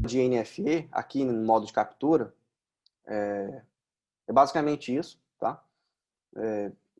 de NFE, aqui no modo de captura, é basicamente isso, tá?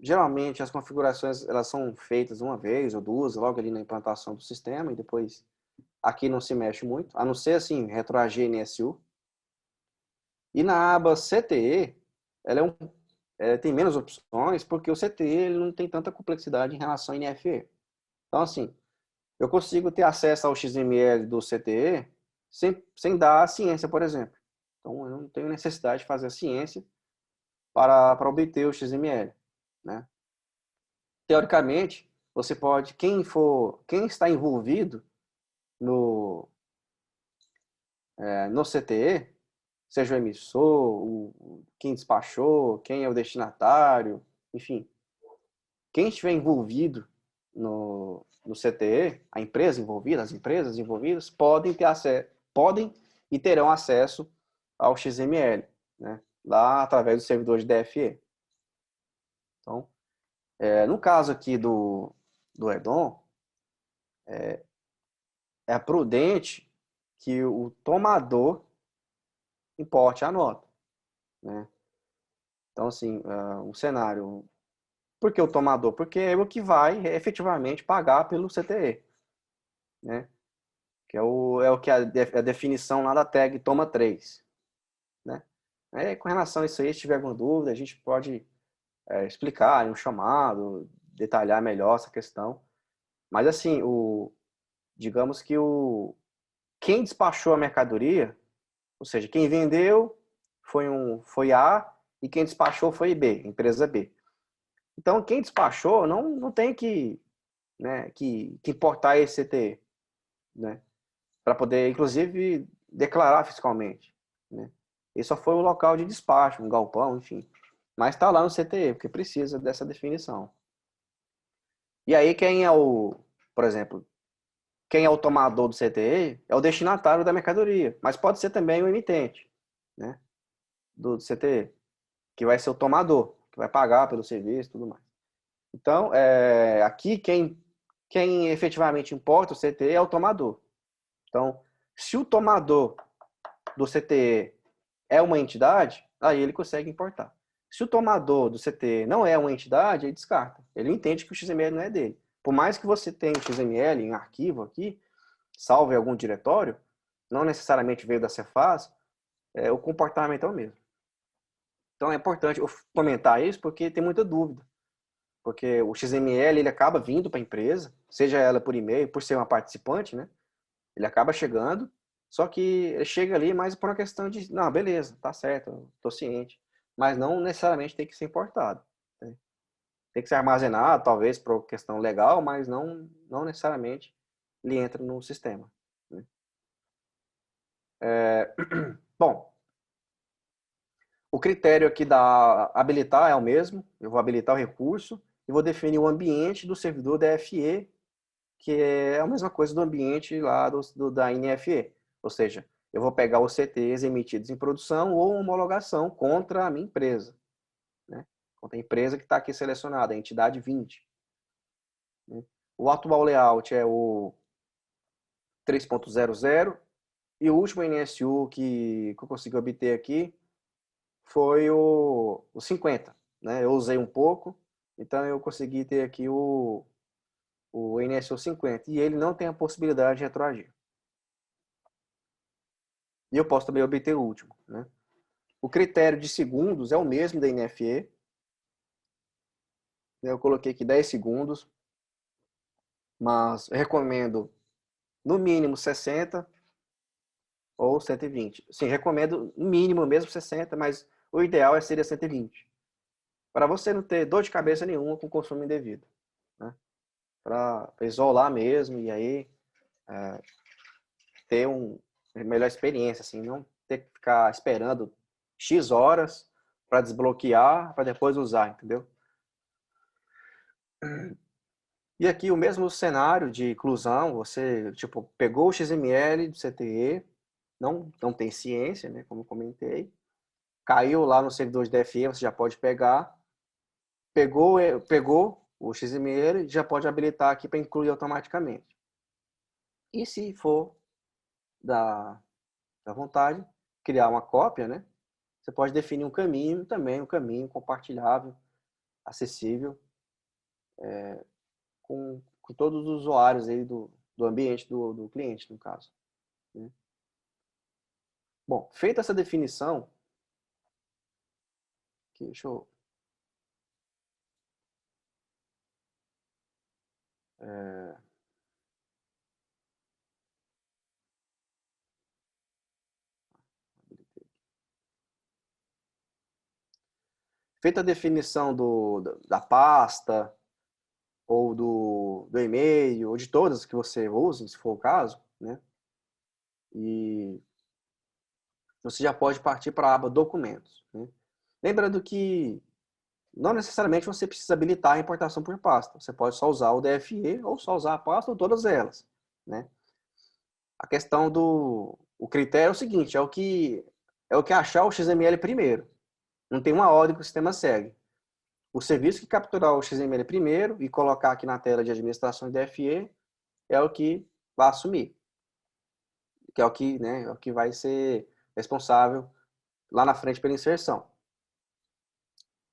Geralmente as configurações elas são feitas uma vez ou duas, logo ali na implantação do sistema, e depois aqui não se mexe muito, a não ser assim, RetroAG NSU. E na aba CTE, ela tem menos opções, porque o CTE ele não tem tanta complexidade em relação ao NFE. Então, assim, eu consigo ter acesso ao XML do CTE sem dar a ciência, por exemplo. Então, eu não tenho necessidade de fazer a ciência para obter o XML, né? Teoricamente, você pode, quem está envolvido no, no CTE, seja o emissor, quem despachou, quem é o destinatário, enfim, quem estiver envolvido no CTE, a empresa envolvida, as empresas envolvidas, podem ter acesso, podem e terão acesso ao XML, né? Lá através do servidor de DFE. Então, no caso aqui do Edom, é prudente que o tomador importe a nota, né? Então, assim, um cenário. Por que o tomador? Porque é o que vai efetivamente pagar pelo CTE, né? Que é o que a definição lá da tag toma 3, né? Com relação a isso aí, se tiver alguma dúvida, a gente pode explicar em um chamado, detalhar melhor essa questão. Mas assim, digamos que quem despachou a mercadoria, ou seja, quem vendeu foi A e quem despachou foi B, empresa B. Então, quem despachou não tem né, que importar esse CTE, né? Para poder, inclusive, declarar fiscalmente, né? E só foi o local de despacho, um galpão, enfim. Mas está lá no CTE, porque precisa dessa definição. E aí por exemplo, quem é o tomador do CTE é o destinatário da mercadoria, mas pode ser também o emitente, né, do CTE, que vai ser o tomador, que vai pagar pelo serviço e tudo mais. Então, aqui quem efetivamente importa o CTE é o tomador. Então, se o tomador do CTE é uma entidade, aí ele consegue importar. Se o tomador do CTE não é uma entidade, ele descarta. Ele entende que o XML não é dele. Por mais que você tenha o XML em arquivo aqui, salve em algum diretório, não necessariamente veio da Cefaz, o comportamento é o mesmo. Então é importante eu comentar isso porque tem muita dúvida. Porque o XML ele acaba vindo para a empresa, seja ela por e-mail, por ser uma participante, né? Ele acaba chegando, só que ele chega ali mais por uma questão de, não, beleza, tá certo, tô ciente. Mas não necessariamente tem que ser importado, né? Tem que ser armazenado, talvez, por questão legal, mas não necessariamente ele entra no sistema, né? Bom, o critério aqui da habilitar é o mesmo. Eu vou habilitar o recurso e vou definir o ambiente do servidor DFE, que é a mesma coisa do ambiente lá da NFE. Ou seja, eu vou pegar os CTs emitidos em produção ou homologação contra a minha empresa, né? Contra a empresa que está aqui selecionada, a entidade 20. Né? O atual layout é o 3.00 e o último NSU que eu consegui obter aqui foi o 50. Né? Eu usei um pouco, então eu consegui ter aqui o NSU 50 e ele não tem a possibilidade de retroagir. E eu posso também obter o último, né? O critério de segundos é o mesmo da NFE. Eu coloquei aqui 10 segundos, mas eu recomendo no mínimo 60 ou 120. Sim, recomendo no mínimo mesmo 60, mas o ideal seria 120. Para você não ter dor de cabeça nenhuma com consumo indevido, né? Para isolar mesmo e aí ter uma melhor experiência, assim, não ter que ficar esperando X horas para desbloquear, para depois usar, entendeu? E aqui o mesmo cenário de inclusão, você tipo pegou o XML do CTE, não tem ciência, né, como eu comentei, caiu lá no servidor de DFE, você já pode pegar, pegou o XML, já pode habilitar aqui para incluir automaticamente. E se for da à vontade, criar uma cópia, né? Você pode definir um caminho também, um caminho compartilhável, acessível, com todos os usuários aí do ambiente do cliente, no caso, né? Bom, feita essa definição, aqui, deixa eu... Feita a definição da pasta, ou do e-mail, ou de todas que você usa, se for o caso, né? E você já pode partir para a aba documentos, né? Lembrando que não necessariamente você precisa habilitar a importação por pasta. Você pode só usar o DFE ou só usar a pasta ou todas elas, né? A questão o critério é o seguinte, é o que achar o XML primeiro. Não tem uma ordem que o sistema segue. O serviço que capturar o XML primeiro e colocar aqui na tela de administração de DFE é o que vai assumir, que é o que, né, é o que vai ser responsável lá na frente pela inserção.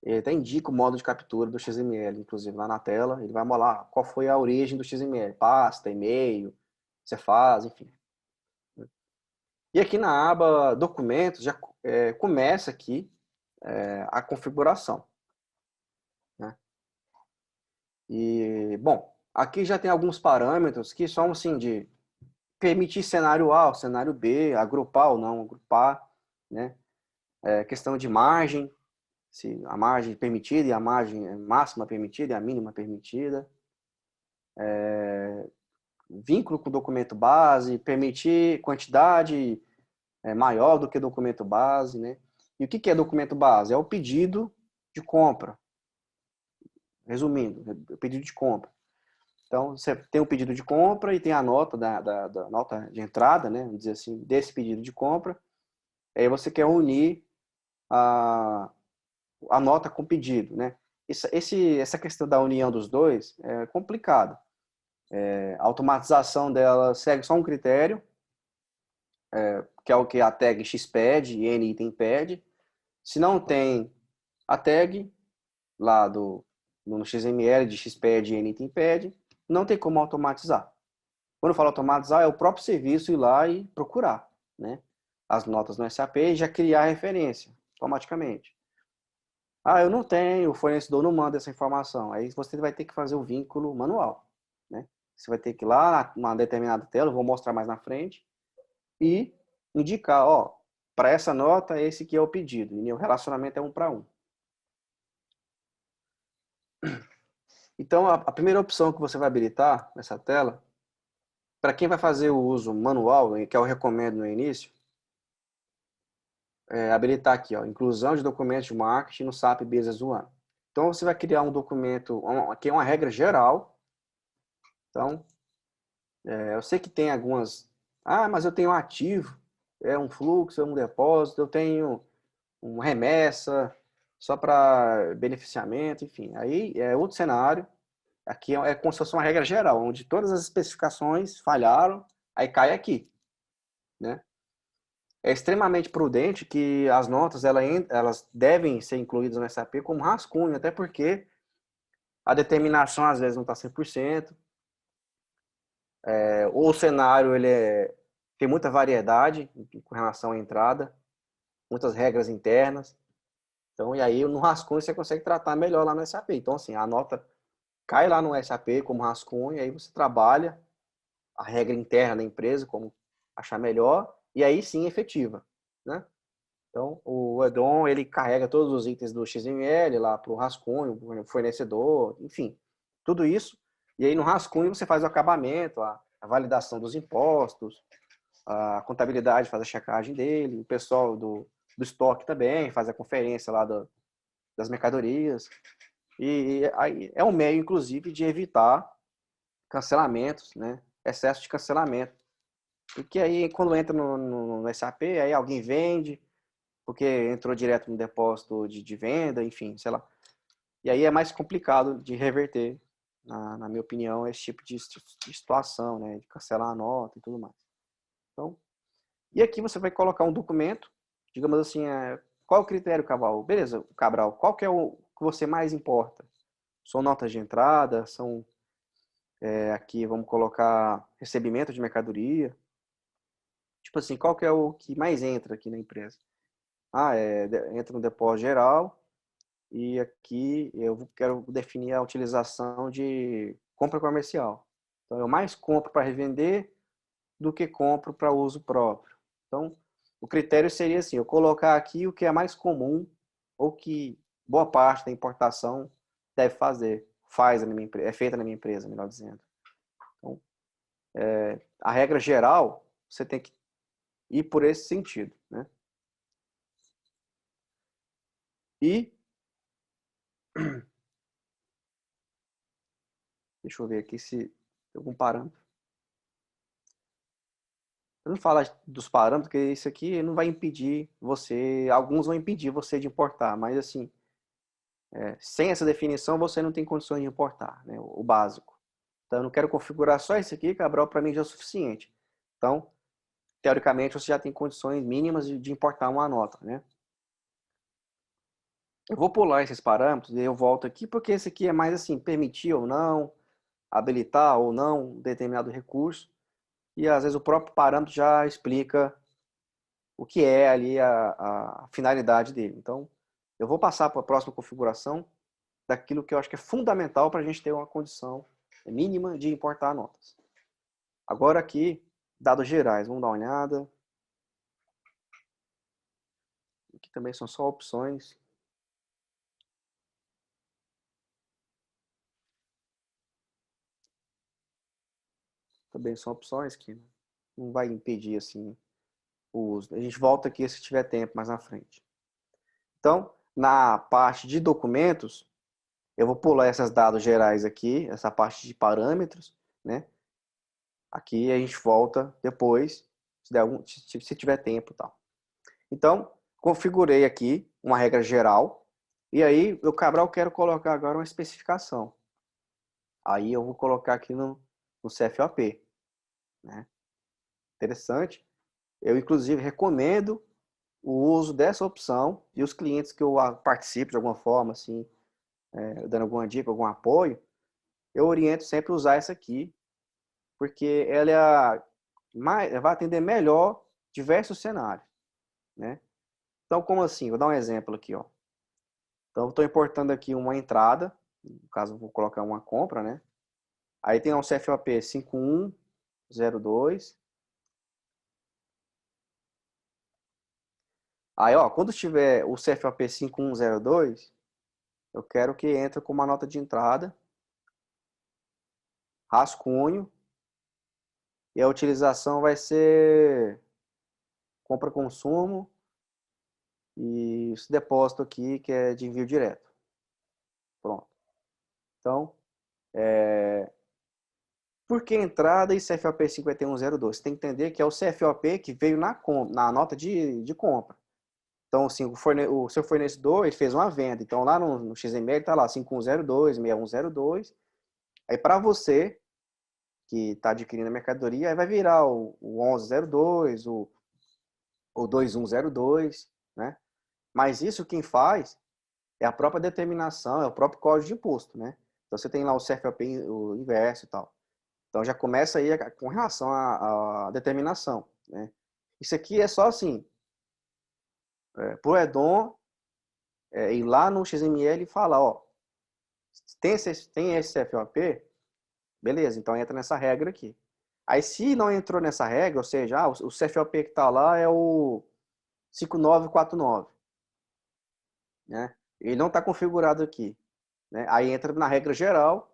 Ele até indica o modo de captura do XML, inclusive lá na tela, ele vai mostrar qual foi a origem do XML, pasta, e-mail, Cefaz, enfim. E aqui na aba documentos já começa aqui a configuração, né? E, bom, aqui já tem alguns parâmetros que são assim de permitir cenário A, cenário B, agrupar ou não agrupar, né? Questão de margem, se a margem permitida e a margem máxima permitida e a mínima permitida. Vínculo com o documento base, permitir quantidade maior do que documento base, né? E o que é documento base? É o pedido de compra. Resumindo, é o pedido de compra. Então, você tem o pedido de compra e tem a nota da nota de entrada, né? Vamos dizer assim, desse pedido de compra. Aí você quer unir a nota com o pedido, né? Essa questão da união dos dois é complicada. A automatização dela segue só um critério, que é o que a tag xpad e nitem-pad. Se não tem a tag lá no XML de xpad e nitem-pad, não tem como automatizar. Quando eu falo automatizar, é o próprio serviço ir lá e procurar, né, as notas no SAP e já criar a referência automaticamente. Ah, eu não tenho, o fornecedor não manda essa informação. Aí você vai ter que fazer o vínculo manual, né? Você vai ter que ir lá numa determinada tela, eu vou mostrar mais na frente, e indicar, ó, para essa nota, esse que é o pedido. E o relacionamento é 1 para 1. Então, a primeira opção que você vai habilitar nessa tela, para quem vai fazer o uso manual, que eu recomendo no início, habilitar aqui, ó, inclusão de documentos de marketing no SAP Business One. Então, você vai criar um documento, aqui é uma regra geral. Então, eu sei que tem algumas, mas eu tenho um ativo, é um fluxo, é um depósito, eu tenho uma remessa, só para beneficiamento, enfim. Aí é outro cenário. Aqui é como se fosse uma regra geral, onde todas as especificações falharam, aí cai aqui, né? É extremamente prudente que as notas elas devem ser incluídas no SAP como rascunho, até porque a determinação às vezes não está 100%. O cenário tem muita variedade com relação à entrada, muitas regras internas. Então, e aí no rascunho você consegue tratar melhor lá no SAP. Então, assim, a nota cai lá no SAP como rascunho, e aí você trabalha a regra interna da empresa, como achar melhor, e aí sim efetiva, né? Então, o Edom, ele carrega todos os itens do XML lá para o rascunho, o fornecedor, enfim, tudo isso. E aí no rascunho você faz o acabamento, a validação dos impostos, a contabilidade faz a checagem dele, o pessoal do estoque também faz a conferência lá das mercadorias. E aí é um meio, inclusive, de evitar cancelamentos, né? Excesso de cancelamento. Porque aí, quando entra no SAP, aí alguém vende, porque entrou direto no depósito de venda, enfim, sei lá. E aí é mais complicado de reverter, na minha opinião, esse tipo de situação, né? De cancelar a nota e tudo mais. Então, E aqui você vai colocar um documento, digamos assim, qual é o critério, Cabral? Beleza, Cabral, qual que é o que você mais importa? São notas de entrada, são aqui vamos colocar recebimento de mercadoria. Tipo assim, qual que é o que mais entra aqui na empresa? Entra no depósito geral e aqui eu quero definir a utilização de compra comercial. Então eu mais compro para revender do que compro para uso próprio. Então, o critério seria assim, eu colocar aqui o que é mais comum ou que boa parte da importação deve fazer, é feita na minha empresa, melhor dizendo. Então, a regra geral, você tem que ir por esse sentido, né? E, deixa eu ver aqui se tem algum parâmetro. Eu não falo dos parâmetros, porque isso aqui não vai impedir você, alguns vão impedir você de importar, mas assim, sem essa definição você não tem condições de importar, né? O básico. Então eu não quero configurar só isso aqui, Cabral, para mim já é o suficiente. Então, teoricamente, você já tem condições mínimas de importar uma nota, né? Eu vou pular esses parâmetros e eu volto aqui, porque esse aqui é mais assim, permitir ou não, habilitar ou não um determinado recurso. E às vezes o próprio parâmetro já explica o que é ali a finalidade dele. Então, eu vou passar para a próxima configuração daquilo que eu acho que é fundamental para a gente ter uma condição mínima de importar notas. Agora aqui, dados gerais, vamos dar uma olhada. Aqui também são só opções. Também são opções que não vai impedir assim o uso. A gente volta aqui se tiver tempo mais na frente. Então, na parte de documentos, eu vou pular esses dados gerais aqui, essa parte de parâmetros, né? Aqui a gente volta depois, se tiver tempo e tal. Então, configurei aqui uma regra geral, e aí eu quero colocar agora uma especificação. Aí eu vou colocar aqui no CFOP, né? Interessante. Eu, inclusive, recomendo o uso dessa opção e os clientes que eu participo de alguma forma, assim, dando alguma dica, algum apoio, eu oriento sempre a usar essa aqui, porque ela vai atender melhor diversos cenários, né? Então, como assim? Vou dar um exemplo aqui, ó. Então, estou importando aqui uma entrada, no caso, eu vou colocar uma compra, né? Aí tem um CFOP 5102. Aí, ó, quando tiver o CFOP 5102, eu quero que entre com uma nota de entrada, rascunho, e a utilização vai ser compra-consumo e esse depósito aqui que é de envio direto. Pronto. Então, por que entrada e CFOP 5102? Você tem que entender que é o CFOP que veio na nota de compra. Então, assim, o seu fornecedor ele fez uma venda. Então, lá no XML está lá 5102, 6102. Aí, para você que está adquirindo a mercadoria, aí vai virar o 1102, o 2102, né? Mas isso quem faz é a própria determinação, é o próprio código de imposto, né? Então, você tem lá o CFOP, o inverso e tal. Então, já começa aí com relação à determinação, né? Isso aqui é só assim, pro Edom, ir lá no XML e falar, ó, tem esse CFOP, beleza, então entra nessa regra aqui. Aí se não entrou nessa regra, ou seja, o CFOP que está lá é o 5949, né? Ele não está configurado aqui, né? Aí entra na regra geral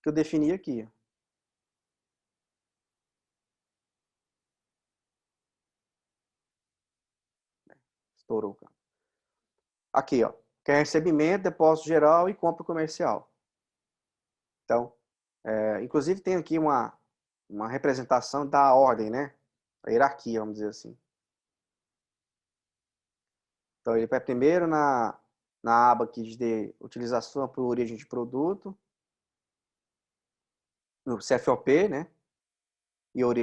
que eu defini aqui. Estourou, cara. Aqui, ó, que é recebimento, depósito geral e compra comercial. Então, inclusive tem aqui uma representação da ordem, né? A hierarquia, vamos dizer assim. Então, ele vai primeiro na aba aqui de utilização por origem de produto, no CFOP, né? E origem